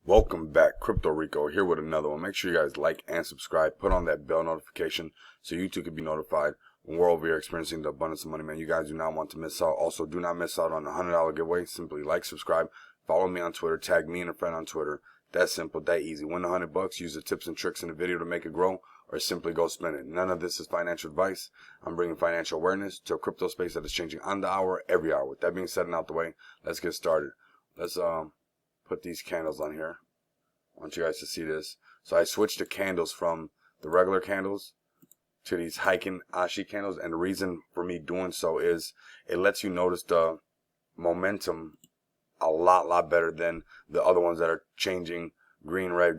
Welcome back, Crypto Rico here with another one. Make sure you guys like and subscribe. Put on that bell notification so you too can be notified when we're over here experiencing the abundance of money, man. You guys do not want to miss out. Also, do not miss out on the $100 giveaway. Simply like, subscribe, follow me on Twitter, tag me and a friend on Twitter. That simple, that easy. Win the $100. Use the tips and tricks in the video to make it grow, or simply go spend it. None of this is financial advice. I'm bringing financial awareness to a crypto space that is changing on the hour, every hour. With that being said and out the way, let's get started. Let's put these candles on here. I want you guys to see this. So I switched the candles from the regular candles to these Heiken Ashi candles, and the reason for me doing so is it lets you notice the momentum a lot better than the other ones that are changing green, red,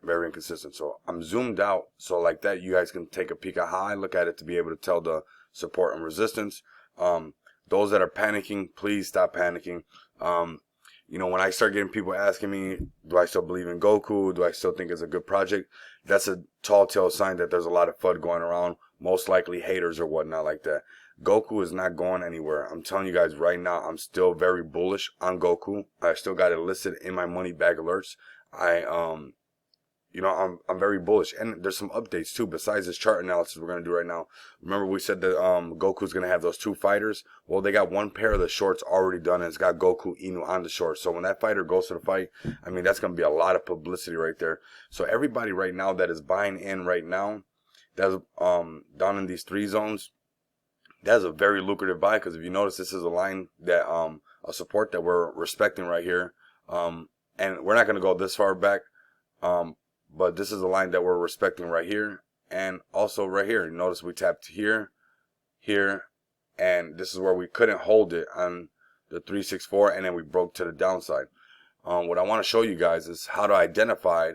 very inconsistent. So I'm zoomed out, so like that you guys can take a peek at how I look at it to be able to tell the support and resistance. Those that are panicking, please stop panicking. You know, when I start getting people asking me, do I still believe in Goku? Do I still think it's a good project? That's a tall tale sign that there's a lot of FUD going around. Most likely haters or whatnot like that. Goku is not going anywhere. I'm telling you guys right now, I'm still very bullish on Goku. I still got it listed in my money bag alerts. I'm very bullish, and there's some updates too besides this chart analysis we're gonna do right now. Remember we said that Goku's gonna have those two fighters. Well, they got one pair of the shorts already done, and it's got Goku Inu on the short. So when that fighter goes to the fight, I mean that's gonna be a lot of publicity right there. So everybody right now that is buying in right now, that's down in these 3 zones, that's a very lucrative buy, because if you notice, this is a line that a support that we're respecting right here, and we're not gonna go this far back. But this is a line that we're respecting right here, and also right here. You notice we tapped here, and this is where we couldn't hold it on the 364, and then we broke to the downside. What I want to show you guys is how to identify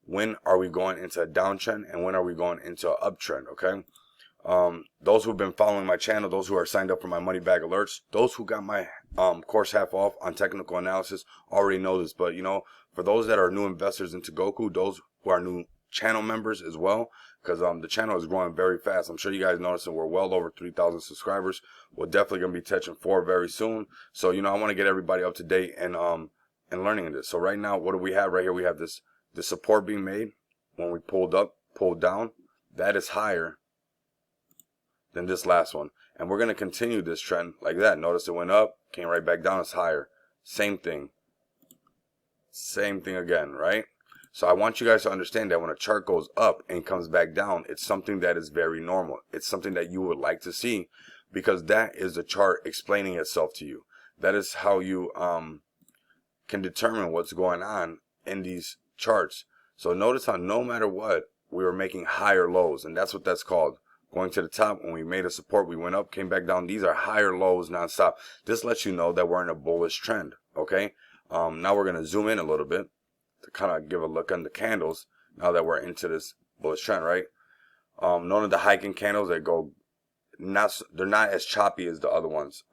when are we going into a downtrend and when are we going into an uptrend, okay? Those who've been following my channel, those who are signed up for my money bag alerts, those who got my course half off on technical analysis already know this. But you know, for those that are new investors into Goku, those who are new channel members as well, because the channel is growing very fast. I'm sure you guys noticed that we're well over 3,000 subscribers. We're definitely gonna be touching 4 very soon. So you know, I want to get everybody up to date and learning in this. So right now, what do we have right here? We have this support being made when we pulled up, pulled down. That is higher than this last one, and we're going to continue this trend like that. Notice it went up, came right back down, it's higher. Same thing again, right? So I want you guys to understand that when a chart goes up and comes back down, it's something that is very normal. It's something that you would like to see, because that is the chart explaining itself to you. That is how you can determine what's going on in these charts. So notice how no matter what, we were making higher lows, and that's what that's called. Going to the top, when we made a support, we went up, came back down. These are higher lows nonstop. This lets you know that we're in a bullish trend, okay? Now we're going to zoom in a little bit to kind of give a look on the candles now that we're into this bullish trend, right? None of the hiking candles that go, they're not as choppy as the other ones.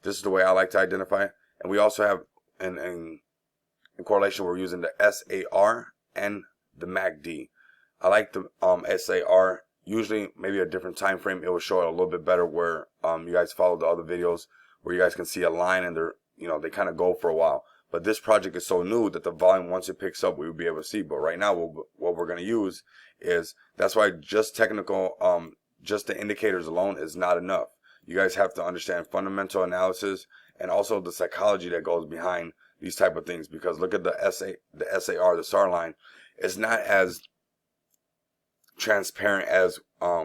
This is the way I like to identify. And we also have, in correlation, we're using the SAR and the MACD. I like the SAR. Usually, maybe a different time frame, it will show it a little bit better where you guys follow the other videos where you guys can see a line and they kind of go for a while. But this project is so new that the volume, once it picks up, we will be able to see. But right now, what we're going to use is, that's why just technical, just the indicators alone is not enough. You guys have to understand fundamental analysis and also the psychology that goes behind these type of things. Because look at the SAR, the SAR line. It's not as transparent as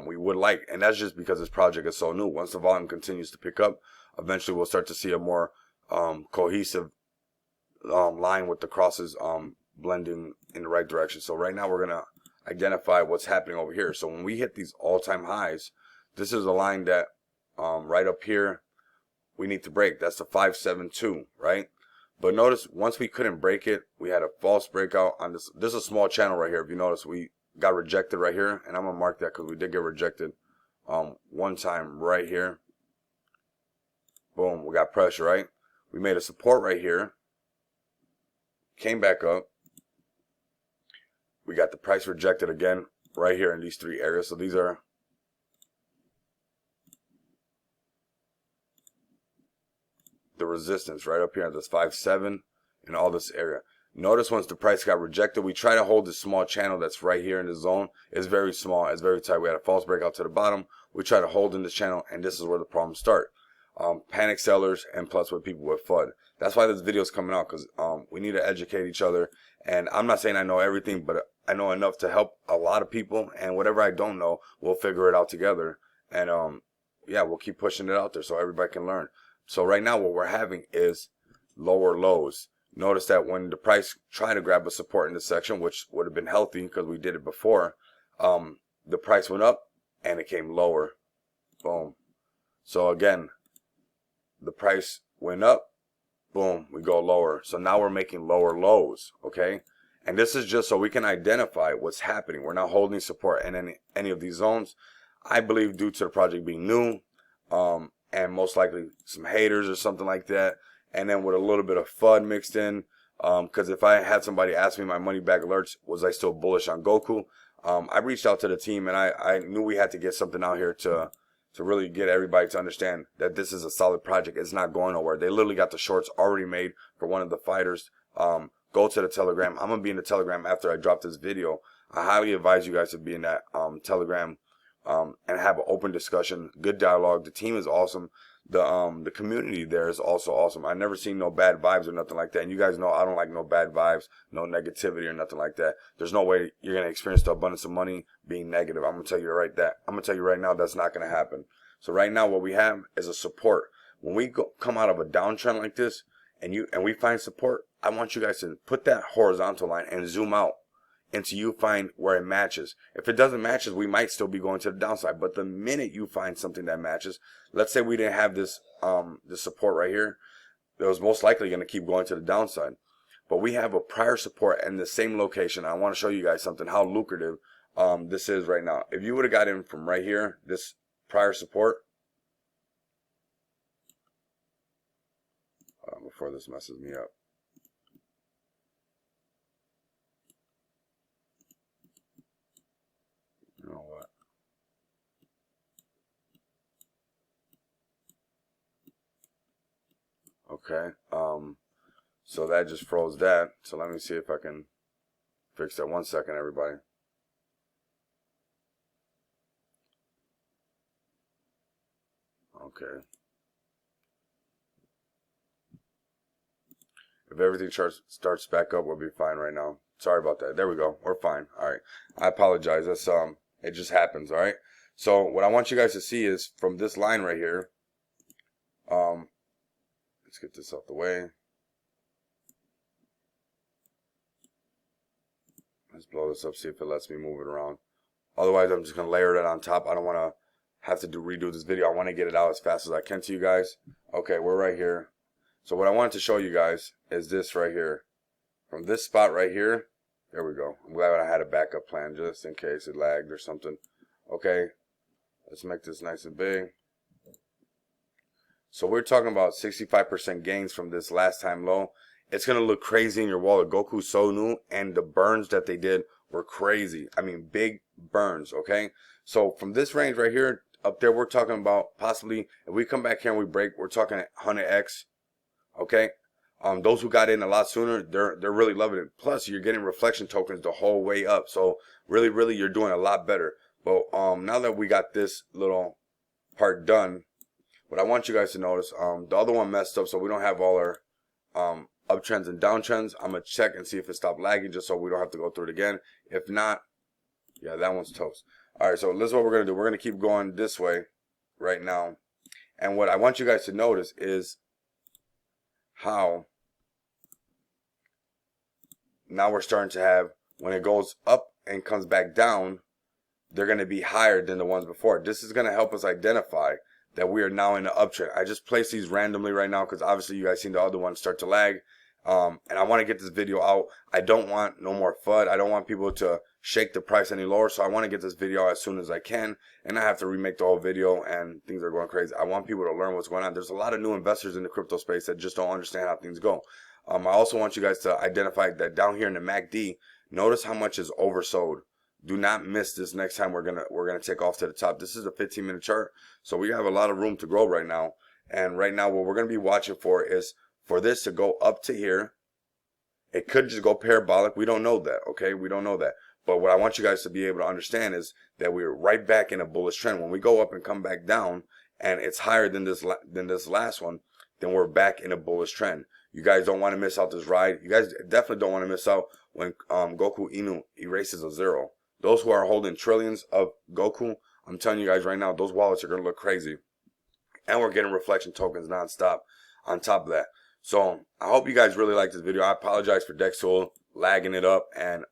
we would like, and that's just because this project is so new. Once the volume continues to pick up, eventually we'll start to see a more cohesive line with the crosses blending in the right direction. So right now we're gonna identify what's happening over here. So when we hit these all-time highs, this is a line that right up here we need to break. That's the 572, right? But notice once we couldn't break it, we had a false breakout on this. This is a small channel right here. If you notice, we got rejected right here, and I'm gonna mark that because we did get rejected one time right here. Boom, we got pressure, right? We made a support right here, came back up, we got the price rejected again right here in these 3 areas. So these are the resistance right up here at this 5.7 in all this area. Notice once the price got rejected, we try to hold this small channel that's right here in the zone. It's very small, it's very tight. We had a false breakout to the bottom. We try to hold in this channel, and this is where the problems start. Panic sellers and plus with people with FUD. That's why this video is coming out, because we need to educate each other. And I'm not saying I know everything, but I know enough to help a lot of people. And whatever I don't know, we'll figure it out together. And yeah, we'll keep pushing it out there so everybody can learn. So right now what we're having is lower lows. Notice that when the price tried to grab a support in this section, which would have been healthy because we did it before, the price went up and it came lower. Boom. So again, the price went up, boom, we go lower. So now we're making lower lows, okay? And this is just so we can identify what's happening. We're not holding support in any of these zones. I believe due to the project being new, and most likely some haters or something like that, and then with a little bit of FUD mixed in, because if I had somebody ask me my money back alerts, was I still bullish on Goku? I reached out to the team, and I knew we had to get something out here to really get everybody to understand that this is a solid project. It's not going nowhere. They literally got the shorts already made for one of the fighters. Go to the Telegram. I'm going to be in the Telegram after I drop this video. I highly advise you guys to be in that Telegram and have an open discussion, good dialogue. The team is awesome. The community there is also awesome. I never seen no bad vibes or nothing like that. And you guys know I don't like no bad vibes, no negativity or nothing like that. There's no way you're going to experience the abundance of money being negative. I'm going to tell you right now that's not going to happen. So right now what we have is a support. When we come out of a downtrend like this and we find support, I want you guys to put that horizontal line and zoom out until you find where it matches. If it doesn't match, we might still be going to the downside. But the minute you find something that matches, let's say we didn't have this this support right here, it was most likely going to keep going to the downside. But we have a prior support in the same location. I want to show you guys something, how lucrative this is right now. If you would have got in from right here, this prior support, before this messes me up. You know what? Okay. So that just froze that. So let me see if I can fix that. 1 second, everybody. Okay. If everything starts back up, we'll be fine right now. Sorry about that. There we go. We're fine. All right. I apologize. That's it just happens. All right. So what I want you guys to see is from this line right here. Let's get this out the way. Let's blow this up. See if it lets me move it around. Otherwise, I'm just gonna layer that on top. I don't want to have to redo this video. I want to get it out as fast as I can to you guys. Okay, we're right here. So what I wanted to show you guys is this right here. From this spot right here, there we go. I'm glad I had a backup plan just in case it lagged or something. Okay, let's make this nice and big. So we're talking about 65% gains from this last time low. It's going to look crazy in your wallet. Goku's so new, and the burns that they did were crazy. I mean, big burns, okay? So from this range right here, up there, we're talking about possibly, if we come back here and we break, we're talking 100x. Okay, those who got in a lot sooner, they're really loving it. Plus, you're getting reflection tokens the whole way up. So really, you're doing a lot better. But now that we got this little part done, what I want you guys to notice, the other one messed up, so we don't have all our uptrends and downtrends. I'm gonna check and see if it stopped lagging, just so we don't have to go through it again. If not, yeah, that one's toast. All right, so this is what we're gonna do. We're gonna keep going this way right now, and what I want you guys to notice is how now we're starting to have, when it goes up and comes back down, they're going to be higher than the ones before. This is going to help us identify that we are now in the uptrend. I just placed these randomly right now because obviously you guys seen the other ones start to lag. And I want to get this video out. I don't want no more FUD. I don't want people to shake the price any lower. So I want to get this video out as soon as I can. And I have to remake the whole video and things are going crazy. I want people to learn what's going on. There's a lot of new investors in the crypto space that just don't understand how things go. I also want you guys to identify that down here in the MACD, notice how much is oversold. Do not miss this next time we're gonna take off to the top. This is a 15-minute chart. So we have a lot of room to grow right now. And right now what we're gonna be watching for is for this to go up to here It could just go parabolic. We don't know that, okay? We don't know that. But what I want you guys to be able to understand is that we're right back in a bullish trend. When we go up and come back down, and it's higher than this last one, then we're back in a bullish trend. You guys don't want to miss out this ride. You guys definitely don't want to miss out when Goku Inu erases a zero. Those who are holding trillions of Goku, I'm telling you guys right now, those wallets are going to look crazy. And we're getting reflection tokens nonstop on top of that. So I hope you guys really like this video. I apologize for Dextool lagging it up and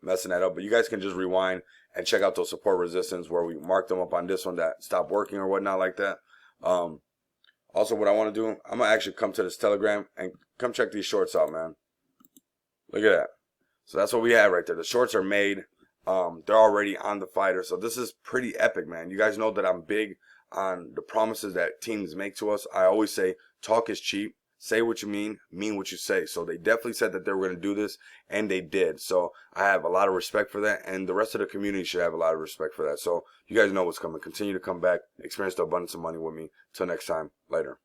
messing that up, but you guys can just rewind and check out those support resistance where we marked them up on this one that stopped working or whatnot like that. Also, what I want to do, I'm gonna actually come to this Telegram and come check these shorts out, man. Look at that. So that's what we have right there. The shorts are made. They're already on the fighter. So this is pretty epic, man. You guys know that I'm big on the promises that teams make to us. I always say talk is cheap. Say what you mean what you say. So they definitely said that they were going to do this, and they did. So I have a lot of respect for that, and the rest of the community should have a lot of respect for that. So you guys know what's coming. Continue to come back, experience the abundance of money with me. Till next time, later.